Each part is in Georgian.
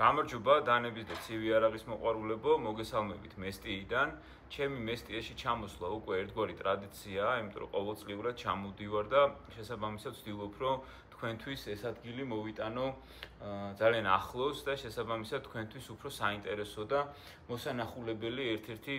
გამარჯობა დანების და ცივი არაღის მოყვარულებო, მოგესალმებით მესტიიდან. ჩემი მესტიაში ჩამოსვლა უკვე ერთგვარი ტრადიციაა, იმიტომ რომ ყოველწლიურად ჩამოვდივარ და შესაბამისად ვცდილობ, რომ თქვენთვის ეს ადგილი მოვიტანო ძალიან ახლოს და შესაბამისად თქვენთვის უფრო საინტერესო და მოსანახულებელი ერთ-ერთი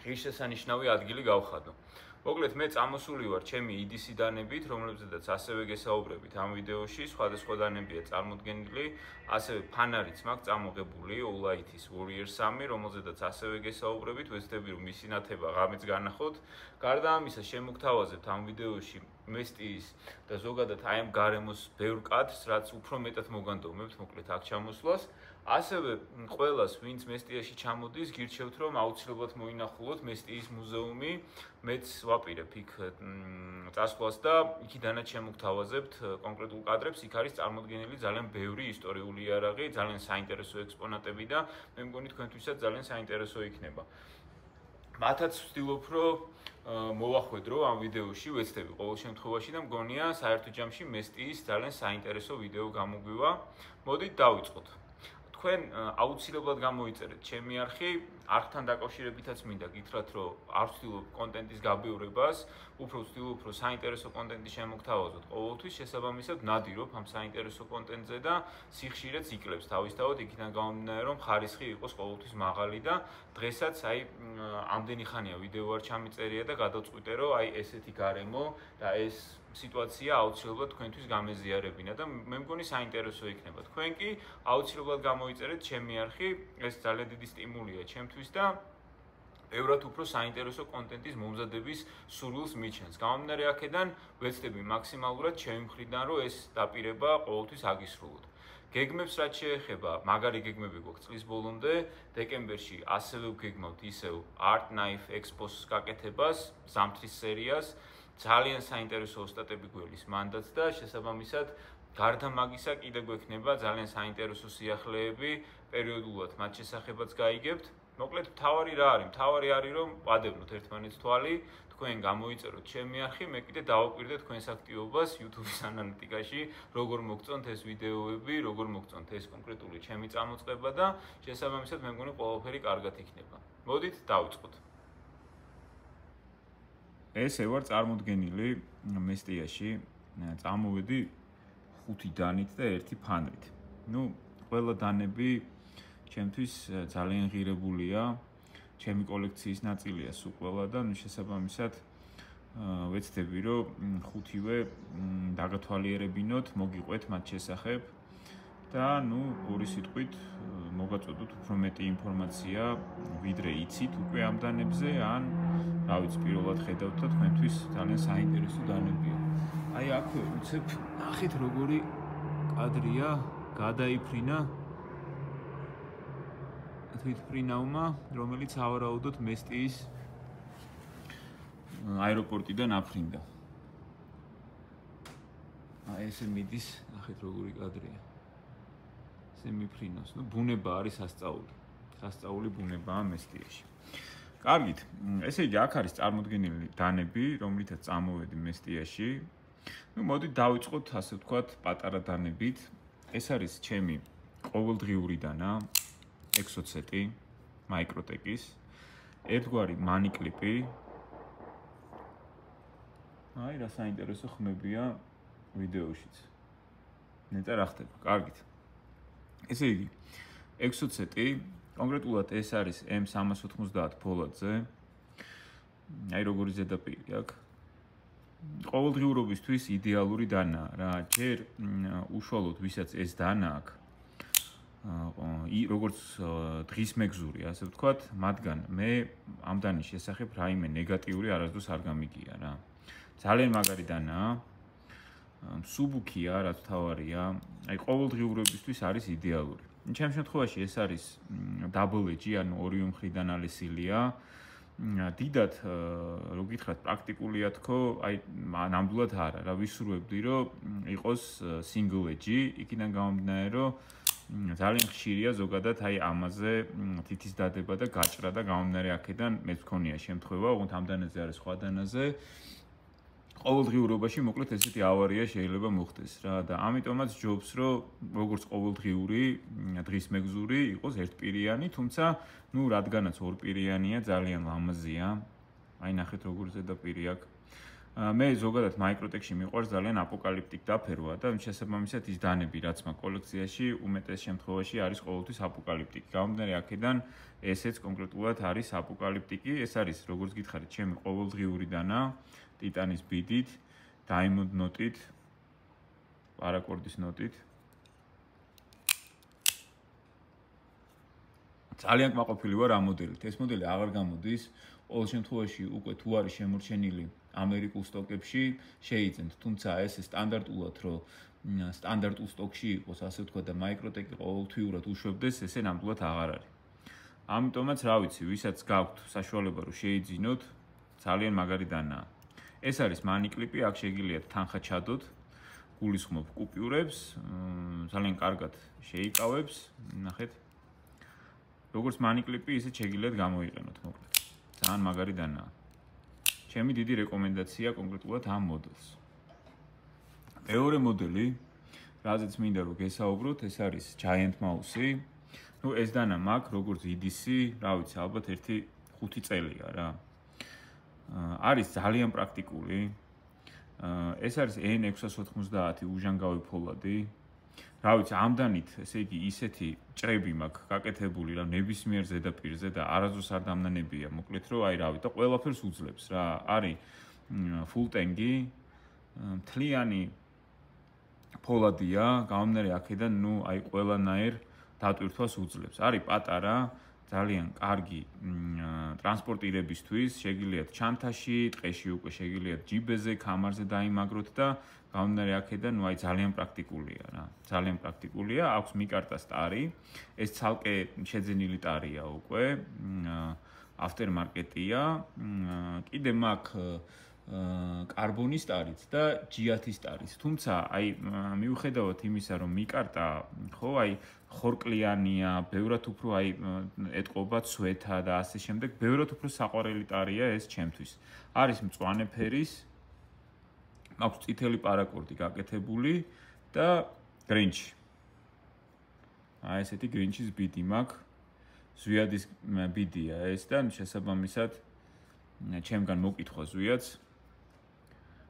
ღირსშესანიშნავი ადგილი გავხადო. მოკლედ მე წამოსული ვარ ჩემი იდისი დანებით, რომლებზედაც ასევე გესაუბრებით ამ ვიდეოში, სხვადასხვა დანებია წარმოდგენილი, ასევე ფანარიც მაქვს წამოღებული All-Light-ის Warrior 3, რომელზედაც ასევე გესაუბრებით, ვეცდები რომ მისი ნათება ღამეც განახოთ. გარდა ამისა, შემოგთავაზებთ ამ ვიდეოში მესტიის და ზოგადად აი ამ გარემოს ბევრ კადრს, რაც უფრო მეტად მოგანდომებთ, მოკლედ აქ ჩამოსვლას. ასევე ყველას, ვინც მესტიაში ჩამოდის, გირჩევთ, რომ აუცილებლად მოინახულოთ მესტიის მუზეუმი. მეც ვაპირებ იქ წასვლას და იქიდანაც შემოგთავაზებთ კონკრეტულ კადრებს. იქ არის წარმოდგენილი ძალიან ბევრი ისტორიული იარაღი, ძალიან საინტერესო ექსპონატები და მე მგონი თქვენთვისაც ძალიან საინტერესო იქნება. მათაც ვცდილობ, რომ მოვახვედრო ამ ვიდეოში, ვეცდები ყოველ შემთხვევაში და მგონია საერთო ჯამში მესტიის ძალიან საინტერესო ვიდეო გამოგვივა. მოდით დავიწყოთ. თქვენ აუცილებლად გამოიწერეთ ჩემი არხი, არხთან დაკავშირებითაც მინდა გითხრათ, რომ არ ვცდილობ კონტენტის გაბევრებას, უფრო ვცდილობ, რომ საინტერესო კონტენტი შემოგთავაზოთ ყოველთვის, შესაბამისად ნადირობ ამ საინტერესო კონტენტზე და სიხშირეც იკლებს თავისთავად, იქიდან გამომდინარე, რომ ხარისხი იყოს ყოველთვის მაღალი და დღესაც აი ამდენი ხანია ვიდეო არ ჩამიწერია და გადავწყვიტე, რომ აი ესეთი გარემო და ეს სიტუაცია აუცილებლად თქვენთვის გამეზიარებინა და მე მგონი საინტერესო იქნება. თქვენ კი აუცილებლად გამოიწერეთ ჩემი არხი, ეს ძალიან დიდი სტიმულია ჩემთვის და ბევრად უფრო საინტერესო კონტენტის მომზადების სურვილს მიჩენს. გამომდინარე აქედან ვეცდები მაქსიმალურად ჩემი მხრიდან, რომ ეს დაპირება ყოველთვის აგისრულოთ. გეგმებს რაც შეეხება, მაგარი გეგმები გვაქვს წლის ბოლომდე, დეკემბერში ასევე ვგეგმავთ ისევ Art Knife Expo-ს გაკეთებას, ზამთრის სერიას. ძალიან საინტერესო ოსტატები გველის მანდაც და შესაბამისად გარდა მაგისა კიდე გვექნება ძალიან საინტერესო სიახლეები, პერიოდულად მათ შესახებაც გაიგებთ. მოკლედ თავარი რა არის? თავარი არის რომ ვადევნოთ ერთმანეთს თვალი, თქვენ გამოიწეროთ ჩემი არხი, მე კიდე დავაკვირდე თქვენს აქტივობას YouTube-ის ანალიტიკაში, როგორ მოგწონთ ეს ვიდეოები, როგორ მოგწონთ ეს კონკრეტული ჩემი წამოწყება და შესაბამისად მე მგონი ყველაფერი კარგად იქნება. მოდით დავიწყოთ. ესე ვარ წარმოდგენილი მესტიაში, წამოვედი 5 დანით და 1 ფანრით. ყველა დანები ჩემთვის ძალიან ღირებულია, ჩემი კოლექციის ნაწილია სულ ყველა და შესაბამისად ვეცდები, რომ 5-ვე დაგათვალიერებინოთ, მოგიყვეთ მათ შესახებ და ორი სიტყვით მოგაწოდოთ უფრო მეტი ინფორმაცია, ვიდრე იცით უკვე ამ დანებზე, ან რა ვიცი, პირველად ხედავთ და თქვენთვის ძალიან საინტერესო დანებია. აი აქვე უცებ ნახეთ როგორი კადრია, გადაიფრინა თვითფრინავმა, რომელიც ავარაუდოთ მესტიის აეროპორტიდან აფრინდა. აი ესე მიდის, ნახეთ როგორი კადრია. ესე მიფრინავს. ბუნება არის სასწაული. სასწაული ბუნებაა მესტიაში. კარგით, ესე იგი აქ არის წარმოდგენილი დანები, რომლითაც წამოვედი მესტიაში. მოდით დავიწყოთ, ასე ვთქვათ, პატარა დანებით. ეს არის ჩემი ყოველდღიური დანა, ექსოცეტი, მაიკროტეკის, ერთგვარი მანიკლიპი. აი რა საინტერესო ხმებია ვიდეოშიც. ნეტა რა ხდება, კარგით. ესე იგი, ექსოცეტი, კონკრეტულად ეს არის M390 ფოლადზე. აი როგორი ზედაპირი აქვს. ყოველდღიურობისთვის იდეალური დანაა რა. ჯერ უშუალოდ ვისაც ეს დანა აქვს, როგორც დღის მეგზური, ასე ვთქვათ, მათგან მე ამ დანის შესახებ რაიმე ნეგატიური არასდროს არ გამიგია რა. ძალიან მაგარი დანაა. სუბუქია, რაც თავარია. აი ყოველდღიურობისთვის არის იდეალური. ჩემ შემთხვევაში ეს არის double edge, ანუ ორივე მხრიდან ალესილია. დიდად რო გითხრათ პრაქტიკულია თქო, აი ნამდვილად არა, რა ვისურვებდი რომ იყოს single edge, იქიდან გამომდინარე რომ ძალიან ხშირია ზოგადად აი ამაზე თითის დადება და გაჭრა და გამომდინარე აქედან მეც მქონია შემთხვევა, უგონთ ამ დანაზე არის სხვა დანაზე ყოველდღიურობაში მოკლედ ესეთი ავარია შეიძლება მოხდეს რა და ამიტომაც ჯობს რომ როგორც ყოველდღიური დღის მეგზური იყოს ერთპირიანი, თუმცა ნუ რადგანაც ორპირიანია ძალიან ლამაზია. აი ნახეთ როგორ ზედაპირი აქვს. მე ზოგადად Microtech-ში მიყვარს ძალიან აპოკალიფტიკ დაფერვა და შესაბამისად ის დანები რაც მაქვს კოლექციაში უმეტეს შემთხვევაში არის ყოველთვის აპოკალიფტიკი. გამომდინარე აქედან ესეც კონკრეტულად არის აპოკალიფტიკი. ეს არის როგორც გითხარით, ჩემი ყოველდღიური დანა ტიტანის ბიდით, Diamond ნოტით, პარაკორდის ნოტით. ძალიან კმაყოფილი ვარ ამ მოდელით. ეს მოდელი აღარ გამოდის. ყოველ შემთხვევაში უკვე თუ არის შემორჩენილი ამერიკულ სტოკებში, შეიძენთ, თუმცა ეს სტანდარტულად რომ სტანდარტულ სტოკში იყოს, ასე ვთქვა და Microtech-ი ყოველთვიურად უშვებდეს, ესე ნამდვილად აღარ არის. ამიტომაც რა ვიცი, ვისაც გაქვთ საშუალება რომ შეიძინოთ, ძალიან მაგარი დანაა. ეს არის მანიკლიპი, აქ შეგიძლიათ თანხა ჩადოთ, გულისხმობ კუპიურებს, ძალიან კარგად შეიკავებს, ნახეთ. როგორც მანიკლიპი, ისე შეგიძლიათ გამოიყენოთ, მოკლედ. ძალიან მაგარი დანაა. ჩემი დიდი რეკომენდაცია კონკრეტულად ამ მოდელს. მეორე მოდელი, რაზეც მინდა რომ გესაუბროთ, ეს არის Giant Mouse-ი. ნუ ეს დანა მაქვს როგორც EDC, რა ვიცი, ალბათ 1-5 წელია რა. არის ძალიან პრაქტიკული. ეს არის N690 უჟანგავი ფოლადი. რა ვიცი, ამდანით, ესე იგი, ისეთი ჭრები მაქვს გაკეთებული რა ნებისმიერ ზედაპირზე და არასდროს არ დამნანებია, მოკლედ რომ აი რავი და ყველაფერს უძლებს რა. არის full tank-ი, მთლიანი ფოლადია, გამომდინარე აქედან, ნუ აი ყველანაირ დატვირთვას უძლებს. არის პატარა ძალიან კარგი ტრანსპორტირებისთვის, შეგიძლიათ ჩანთაში, ტყეში უკვე შეგიძლიათ ჯიბეზე, კამარზე დაიმაგროთ და გამომდინარე აქედან, ნუ აი ძალიან პრაქტიკულია რა. ძალიან პრაქტიკულია, აქვს მიკარტა სტარი, ეს ცალკე შეძენილი ტარია უკვე, aftermarket-ია, კიდე მაქვს კარბონის ტარიც და ჯიათის ტარიც. თუმცა აი მიუხედავად იმისა, რომ მიკარტა ხო, აი ხორკლიანია, ბევრად უფრო აი ეტყობა ცვეთა და ასე შემდეგ, ბევრად უფრო საყვარელი ტარია ეს ჩემთვის. არის მწვანე ფერის, აქვს წითელი პარაკორდი გაკეთებული და გრინჩი. აი ესეთი გრინჩის ბიდი მაქვს. ზვიადის ბიდია ეს და შესაბამისად ჩემგან მოკითხვა ზვიადს.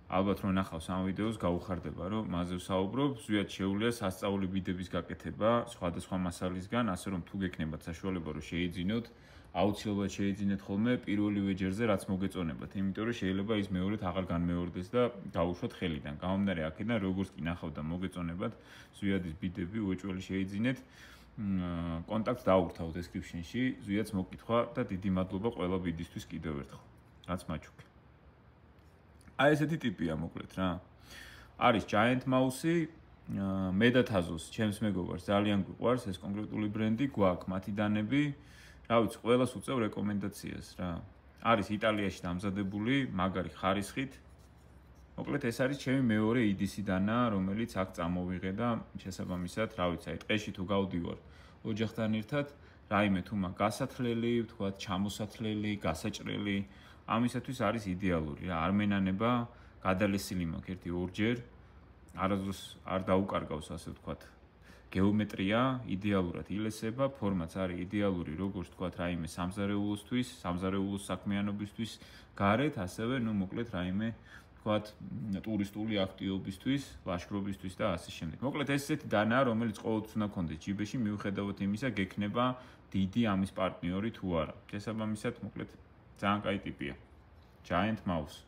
ალბათ რომ ნახავს ამ ვიდეოს გაუხარდება რომ მასზე ვსაუბრობ. ზვიად შეუძლია სასწაული ბიდების გაკეთება სხვადასხვა მასალისგან, ასე რომ თუ გეკნებათ საშუალება რომ შეიძინოთ, აუცილებლად შეიძინეთ ხოლმე პირველივე ჯერზე რაც მოგეწონებათ, იმიტომ რომ შეიძლება ის მეორედ აღარ განმეორდეს და გაუშვათ ხელიდან. გამომდინარე აქედან როგორც კი ნახავთ და მოგეწონებათ ზვიადის ბიდები უეჭველი შეიძინეთ. კონტაქტს დავურთავ description-ში, ზვიადს მოკითხვა და დიდი მადლობა ყველა ბიდისთვის კიდევ ერთხელ. რაც მაჩუქე. აი ესეთი ტიპია მოკლედ რა. არის Giant Mouse-ი, მე და თაზოს, ჩემს მეგობარს ძალიან გვიყვარს ეს კონკრეტული ბრენდი, გვაქვს მათი დანები. რა ვიცი, ყველას უწევ რეკომენდაციას რა. არის იტალიაში დამზადებული, მაგარი ხარისხით. მოკლედ ეს არის ჩემი მეორე EDC დანა, რომელიც აქ წამოვიღე და შესაბამისად, რა ვიცი, აი ტყეში თუ გავდივარ ოჯახთან ერთად, რაიმე თუ მაგ გასათლელი, ვთქვათ, ჩამოსათლელი, გასაჭრელი, ამისათვის არის იდეალური რა. არ მენანება, გადალესილი მაქვს 1-2 ჯერ. არასდროს არ დაუკარგავს, ასე ვთქვათ, გეომეტრია, იდეალურად ილესება, ფორმაც არის იდეალური, როგორც ვთქვათ, რაიმე სამზარეულოსთვის, სამზარეულოს საქმიანობისთვის, გარეთ, ასევე, ნუ მოკლედ რაიმე ვთქვათ, ტურისტული აქტივობისთვის, ლაშქრობისთვის და ასე შემდეგ. მოკლედ ესეთი დანაა, რომელიც ყოველთვის უნდა გქონდეს ჯიბეში, მიუხედავად იმისა, გექნება დიდი ამის პარტნიორი თუ არა. შესაბამისად, მოკლედ ძალიან კაი ტიპია. Giant Mouse.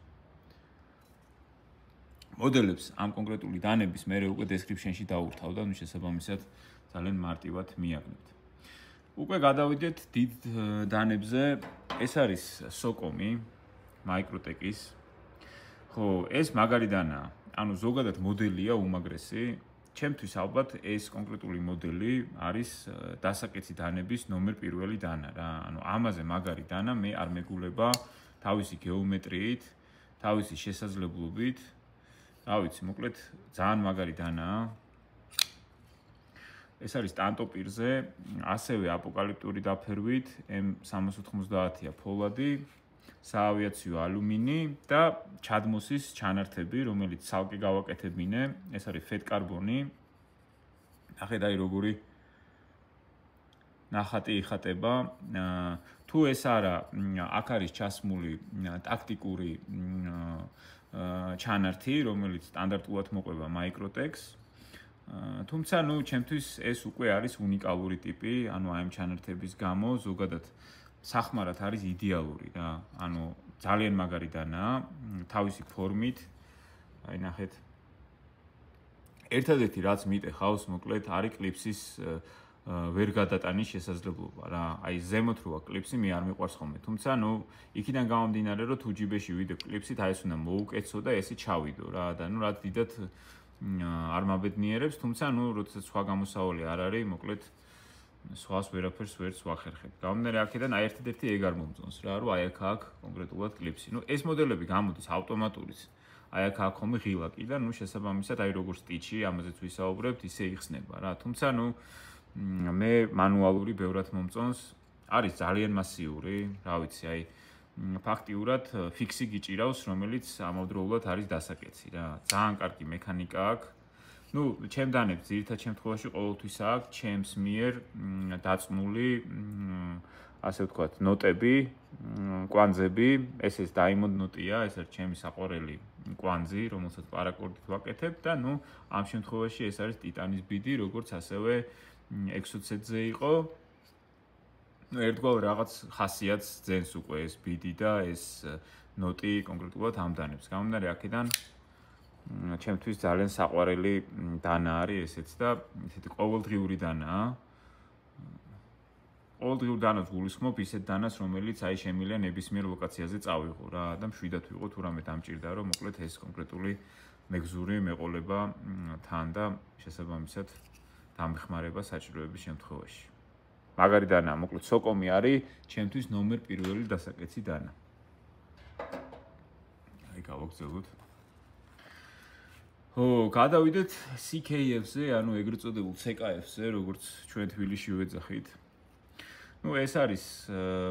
მოდელებს ამ კონკრეტული დანების მე უკვე description-ში დავურთავ და ნუ შესაბამისად ძალიან მარტივად მიაგნებთ. უკვე გადავიდეთ დიდ დანებზე. ეს არის Socom-ი, Microtech-ის. ხო, ეს მაგარი დანაა. ანუ ზოგადად მოდელია უმაგრესი. ჩემთვის ალბათ ეს კონკრეტული მოდელი არის დასაკეცი დანების ნომერ პირველი დანა რა. ანუ ამაზე მაგარი დანა მე არ მეგულება თავისი გეომეტრიით, თავისი შესაძლებლობით. რა ვიცი, მოკლედ ძალიან მაგარი დანაა. ეს არის ტანტოპირზე, ასევე აპოკალიფტური დაფერვით, M390-ია ფოლადი. საავიაციო ალუმინი და ჩადმოსის ჩანართები, რომელიც ცალკე გავაკეთებინე, ეს არის ფეტკარბონი. ნახეთ აი როგორი ნახატი იხატება. თუ ეს არა, აქ არის ჩასმული ტაქტიკური ჩანართი, რომელიც სტანდარტულად მოყვება Microtex. თუმცა, ჩემთვის ეს უკვე არის უნიკალური ტიპი, ანუ აი ამ ჩანართების გამო ზოგადად სახმარად არის იდეალური რა. ანუ ძალიან მაგარი დანაა, თავისი ფორმით. აი ნახეთ. ერთადერთი რაც მიტეხავს, მოკლედ, არის კლიპსის ვერ გადატანის შესაძლებლობა რა. აი ზემოთ როა კლიპსი მე არ მიყვარს ხოლმე. თუმცა, იქიდან გამომდინარე, რომ თუ ჯიბეში ვიდებ კლიპსით, აი ეს უნდა მოუკეცო და ესე ჩავიდო რა. და რაც დიდად არ მაბედნიერებს, თუმცა, როდესაც სხვა გამოსავალი არ არის, მოკლედ სხვას ვერაფერს ვერც ვახერხებ. გამომდინარე აქედან აი ერთადერთი ეგ არ მომწონს რა, რომ აი აქ კონკრეტულად კლიპსი. ეს მოდელები გამოდის ავტომატურიც. აი აქ ხოლმე ღილაკი და შესაბამისად აი როგორც სტიჩი, ამაზეც ვისაუბრებთ, ისე იხსნება რა. თუმცა, მე მანუალური ბევრად მომწონს. არის ძალიან მასიური, რა ვიცი, აი ფაქტიურად ფიქსი გიჭირავს, რომელიც ამავდროულად არის დასაკეცი რა. ძალიან კარგი მექანიკა აქვს. ჩემ დანებს ძირითად შემთხვევაში ყოველთვის აქვს ჩემს მიერ დაწმული ასე ვთქვათ, ნოტები, კვანძები, ეს Diamond ნოტია, ეს არის ჩემი საყვარელი კვანძი, რომელსაც პარაკორდით ვაკეთებ და ამ შემთხვევაში ეს არის ტიტანის ბიდი, როგორც ასევე Exocet-ზე იყო. ერთგვარ რაღაც ხასიათს ძენს უკვე ეს ბიდი და ეს ნოტი კონკრეტულად ამ დანებს. გამომდინარე აქედან ჩემთვის ძალიან საყვარელი დანა არის ესეც და ესეთი ყოველდღიური დანაა. ყოველდღიურ დანას გულისხმობ ისეთ დანას, რომელიც აი შემიძლია ნებისმიერ ლოკაციაზე წავიღო რა და მშვიდად ვიყო თუ რამე დამჭირდა, რომ მოკლედ ეს კონკრეტული მეგზური მეყოლება თან და შესაბამისად დამეხმარება საჭიროების შემთხვევაში. მაგარი დანაა, მოკლედ სოკომი არის ჩემთვის ნომერ პირველი დასაკეცი დანა. აი გავაგზავნოთ. გადავიდეთ CKF-ზე, ანუ ეგრეთ წოდებულ CKF-ზე, როგორც ჩვენ თბილისში ვეძახით. ეს არის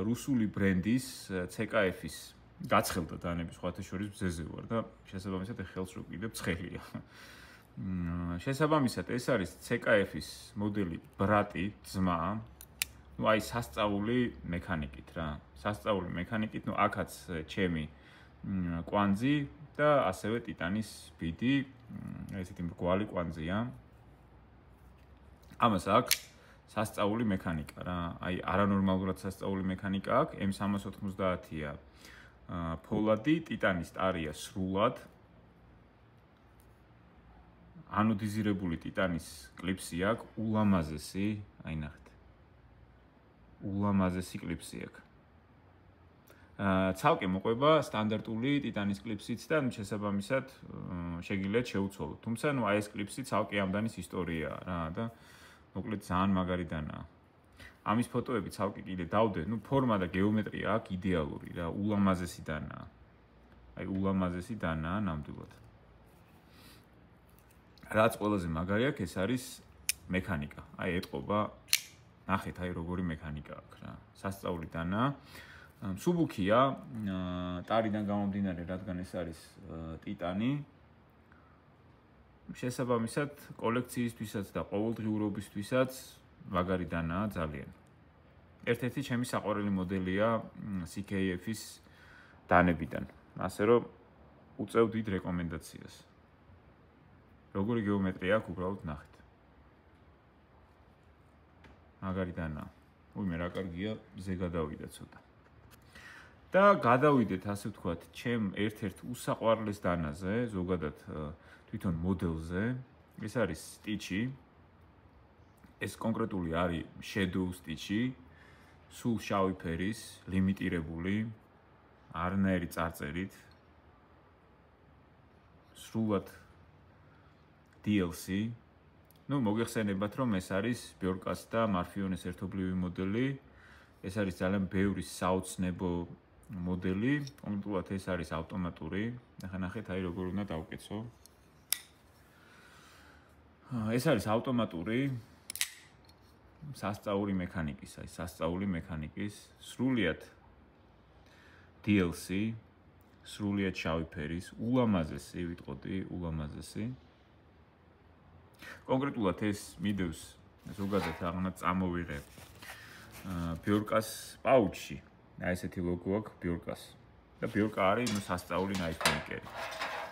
რუსული ბრენდის CKF-ის გაცხელდა დანები, სხვათა შორის ბზეზე ვარ და შესაბამისად ხელს რო კიდევ ცხელია. შესაბამისად ეს არის CKF-ის მოდელი ბრატი ძმა. აი სასწაული მექანიკით რა. სასწაული მექანიკით, აქაც ჩემი კვანძი და ასევე ტიტანის ბიდი, ესეთი მრგვალი კვანძია. ამას აქვს სასწაული მექანიკა რა. აი არანორმალურად სასწაული მექანიკა აქვს. M390-ია ფოლადი, ტიტანის ტარია სრულად. ანოდიზირებული ტიტანის კლიპსი აქვს, ულამაზესი, აი ნახეთ. ულამაზესი კლიპსი აქვს. ცალკე მოყვება სტანდარტული ტიტანის კლიპსიც და შესაბამისად შეგიძლიათ შეუცვალოთ. თუმცა აი ეს კლიპსი ცალკე ამდანის ისტორიაა რა და მოკლედ ძალიან მაგარი დანაა. ამის ფოტოები ცალკე კიდე დავდე, ფორმა და გეომეტრია აქვს იდეალური რა, ულამაზესი დანაა. აი ულამაზესი დანაა ნამდვილად. რაც ყველაზე მაგარი აქვს, ეს არის მექანიკა. აი ეტყობა, ნახეთ აი როგორი მექანიკა აქვს რა. სასწაული დანაა. მსუბუქია, ტარიდან გამომდინარე, რადგან ეს არის ტიტანი. შესაბამისად, კოლექციისთვისაც და ყოველდღიურობისთვისაც მაგარი დანაა ძალიან. ერთ-ერთი ჩემი საყვარელი მოდელია CKF-ის დანებიდან. ასე რომ უწევ დიდ რეკომენდაციას. როგორი გეომეტრია აქვს, უბრალოდ ნახეთ. მაგარი დანაა. მე რა კარგია, ზე გადავიდა ცოტა. და გადავიდეთ, ასე ვთქვათ, ჩემ ერთ-ერთ უსაყვარლეს დანაზე, ზოგადად თვითონ მოდელზე. ეს არის სტიჩი. ეს კონკრეტული არის shadow სტიჩი, სულ შავი ფერის, ლიმიტირებული, არანაირი წარწერით. სრულად DLC. მოგეხსენებათ, რომ ეს არის ბიორკას და მარფიონეს ერთობლივი მოდელი. ეს არის ძალიან ბევრი საოცნებო მოდელი. კონკრეტულად ეს არის ავტომატური. ნახეთ, აი როგორ უნდა დავკეცო. ეს არის ავტომატური სასწაული მექანიკის, სრულიად DLC სრულიად შავი ფერის, ულამაზესი, ვიტყოდი, ულამაზესი. კონკრეტულად ეს მიდევს ზოგადად აღნა წამოვიღე ბიორკას პაუჩში. აი ესეთი ლოგო აქვს ბიორკას. და ბიორკა არის სასწაული knife maker.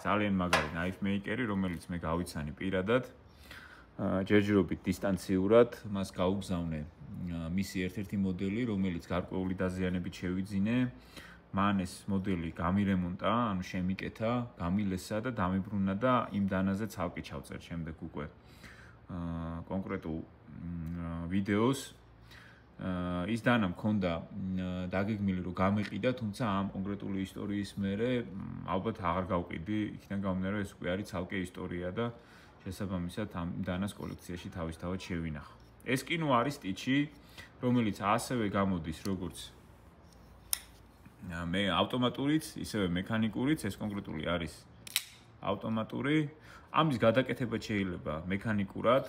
ძალიან მაგარი knife maker, რომელიც მე გავიცანი პირადად. ჯერჯერობით დისტანციურად მას გაუგზავნე მისი ერთ-ერთი მოდელი, რომელიც გარკვეული დაზიანებით შევიძინე. მან ეს მოდელი გამირემონტა, ანუ შემიკეთა, გამილესა და დამიბრუნა და იმ დანაზე ცალკე ჩავწერ შემდეგ უკვე კონკრეტულ ვიდეოს. ის დანა მქონდა დაგეგმილი რომ გამეყიდა, თუმცა ამ კონკრეტული ისტორიის მერე ალბათ აღარ გავყიდი, იქიდან გამომდინარე ეს უკვე არის ცალკე ისტორია და შესაბამისად ამ დანას კოლექციაში თავისთავად შევინახა. ეს კი ნუ არის სტიჩი, რომელიც ასევე გამოდის როგორც მე ავტომატურიც, ისევე მექანიკურიც, ეს კონკრეტული არის ავტომატური. ამის გადაკეთება შეიძლება მექანიკურად,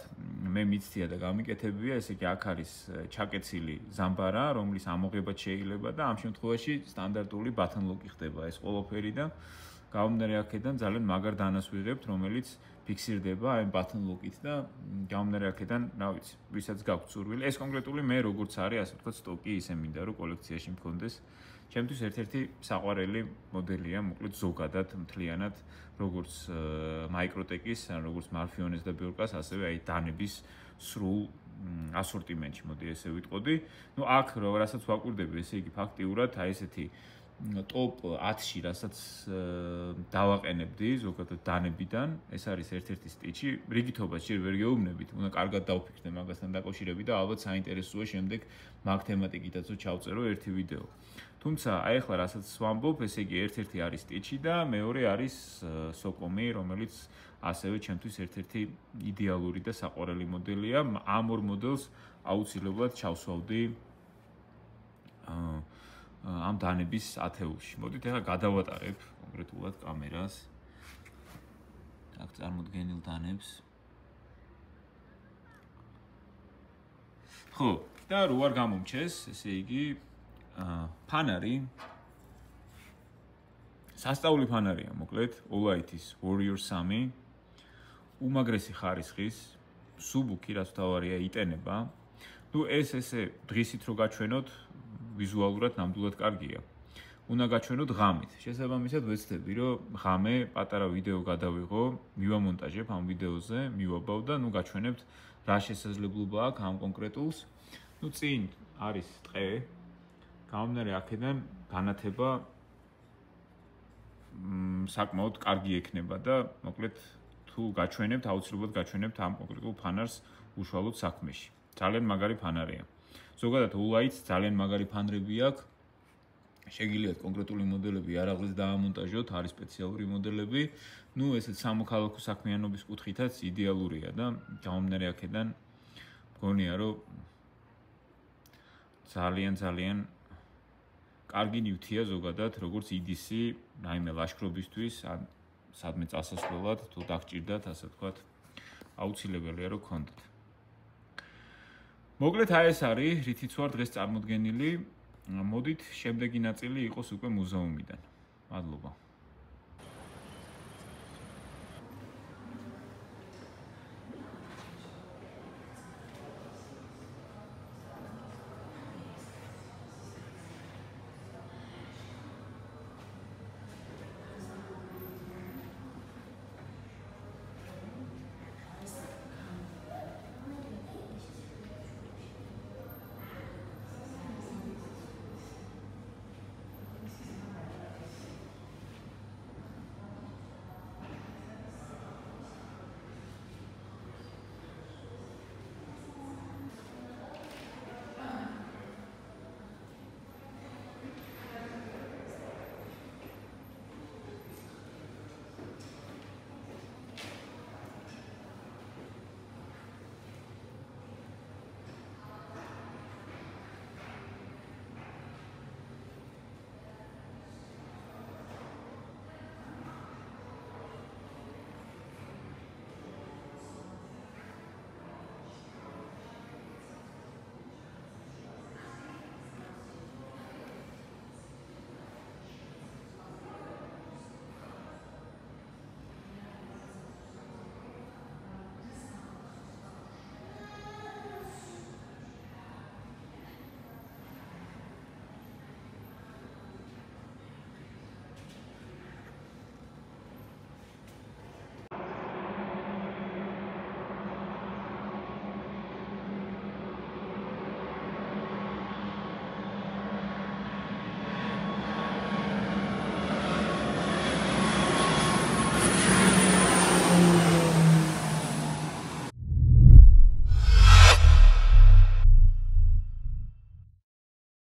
მე მიცდია და გამიკეთებია, ესე იგი აქ არის ჩაკეცილი ზამბარა, რომლის ამოღება შეიძლება და ამ შემთხვევაში სტანდარტული button lock ხდება ეს ყველაფერი და გამომდინარე აქედან ძალიან მაგარ დანას ვიღებთ, რომელიც ფიქსირდება აი button lock-ით და გამომდინარე აქედან, რა ვიცი, ვისაც გაქვთ სურვილი. ეს კონკრეტული მე როგორც არის, ასე ვთქვათ, სტოკი ისე მინდა რომ კოლექციაში მქონდეს. ჩემთვის ერთ-ერთი საყვარელი მოდელია, მოკლედ ზოგადად მთლიანად, როგორც Microtech-ის, როგორც Marfiones და Bjorkas, ასევე აი დანების სრულ ასორტიმენტში, მოდი ესე ვიტყოდი. ნუ აქ რასაც ვაკვირდები, ესე იგი ფაქტიურად აი ესეთი top 10-ში, რასაც დავაყენებდი ზოგადად დანებიდან, ეს არის ერთ-ერთი სტიჩი. რიგითობას ჯერ ვერ გეუბნებით, უნდა კარგად დავფიქრდე მაგასთან დაკავშირებით და ალბათ საინტერესოა შემდეგ მაგ თემატიკითაც ჩავწერო ერთი ვიდეო. თუმცა აი ახლა რასაც ვამბობ, ესე იგი ერთ-ერთი არის სტიჩი და მეორე არის სოკომი, რომელიც ასევე ჩემთვის ერთ-ერთი იდეალური და საყვარელი მოდელია. ამ ორ მოდელს აუცილებლად ჩავსვავდი ამ დანების ათეულში. მოდით ახლა გადავატარებ კონკრეტულად კამერას. აქ წარმოდგენილ დანებს. ხო, და რო არ გამომჩეს, ესე იგი ფანარი სასწაული ფანარია, მოკლედ, Olight-ის Warrior 3 უმაგრესი ხარისხის, სუბუქი, რაც თავარია, იტენება. ნუ ეს ესე დღისით რო გაჩვენოთ, ვიზუალურად ნამდვილად კარგია. უნდა გაჩვენოთ ღამით. შესაბამისად ვეცდები, რომ ღამე პატარა ვიდეო გადავიღო, მივამონტაჟებ ამ ვიდეოზე, მივაბავ და ნუ გაჩვენებთ რა შესაძლებლობა აქვს ამ კონკრეტულს. ნუ წინ არის ტყე. გამომდინარე აქედან განათება საკმაოდ კარგი ექნება და მოკლედ თუ გაჩვენებთ, აუცილებლად გაჩვენებთ ამ კონკრეტულ ფანარს უშუალოდ საქმეში. ძალიან მაგარი ფანარია. ზოგადად Olight-ს ძალიან მაგარი ფანრები აქვს. შეგიძლიათ კონკრეტული მოდელები არაღლის დაამონტაჟოთ, არის სპეციალური მოდელები. ნუ ესეც სამოქალაქო საქმიანობის კუთხითაც იდეალურია და გამომდინარე აქედან მგონია რომ ძალიან კარგი ნივთია ზოგადად, როგორც EDC, რაიმე ლაშქრობისთვის, ან სადმე წასასვლელად, თუ დაგჭირდათ, ასე ვთქვათ, აუცილებელია რომ გქონდეთ. მოკლედ აი ეს არის, რითიც ვარ დღეს წარმოდგენილი. მოდით შემდეგი ნაწილი იყოს უკვე მუზეუმიდან. მადლობა.